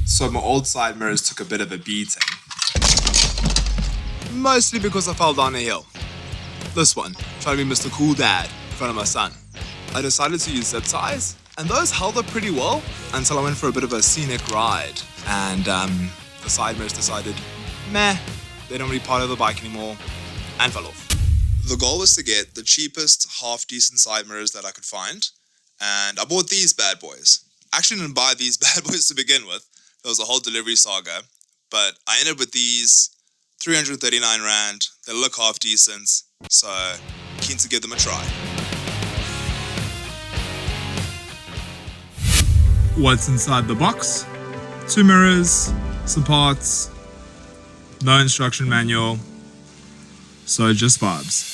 So my old side mirrors took a bit of a beating. Mostly because I fell down a hill. This one, trying to be Mr. Cool Dad in front of my son. I decided to use zip ties, and those held up pretty well until I went for a bit of a scenic ride. And the side mirrors decided, meh, they don't really part of the bike anymore, and fell off. The goal was to get the cheapest, half-decent side mirrors that I could find, and I bought these bad boys. Actually didn't buy these bad boys to begin with. There was a whole delivery saga, but I ended with these 339 Rand. They look half-decent, so keen to give them a try. What's inside the box? 2 mirrors, some parts, no instruction manual, so just vibes.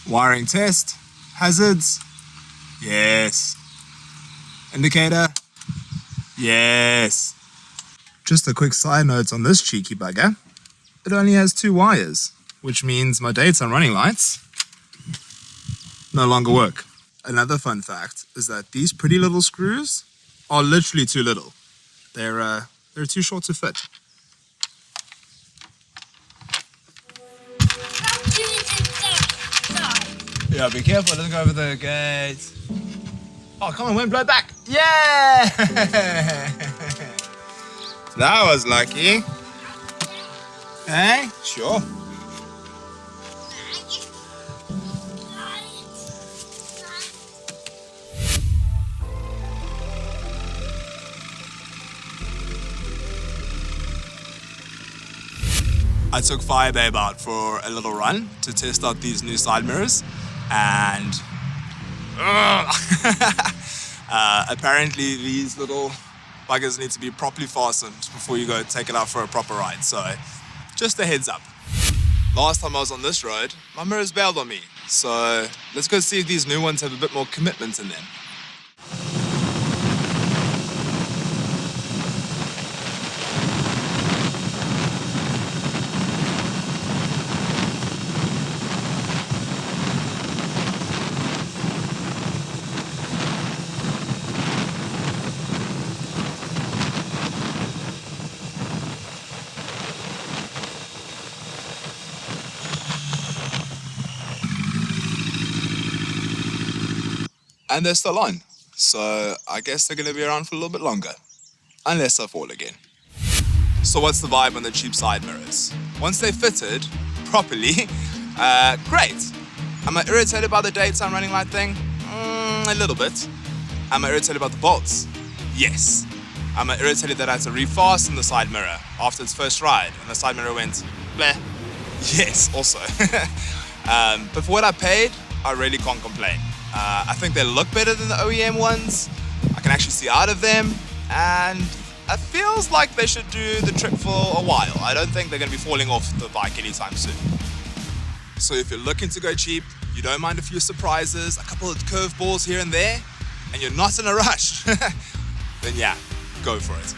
Wiring test, hazards, yes. Indicator, yes. Just a quick side note on this cheeky bugger. It only has 2 wires, which means my daytime running lights no longer work. Another fun fact is that these pretty little screws are literally too little. They're too short to fit. Yeah, be careful, let's go over the gate. Oh, come on, wind, blow it back. Yeah! That was lucky. Hey, sure. I took Fireblade out for a little run to test out these new side mirrors, and apparently these little buggers need to be properly fastened before you go take it out for a proper ride, so just a heads up. Last time I was on this road, my mirrors bailed on me, so let's go see if these new ones have a bit more commitment in them. And they're still on, so I guess they're going to be around for a little bit longer, unless I fall again. So what's the vibe on the cheap side mirrors? Once they're fitted properly, great. Am I irritated by the daytime running light thing? A little bit. Am I irritated about the bolts? Yes. Am I irritated that I had to refasten the side mirror after its first ride and the side mirror went bleh? Yes, also. But for what I paid, I really can't complain. I think they look better than the OEM ones. I can actually see out of them, and it feels like they should do the trick for a while. I don't think they're going to be falling off the bike anytime soon. So if you're looking to go cheap, you don't mind a few surprises, a couple of curveballs here and there, and you're not in a rush, then yeah, go for it.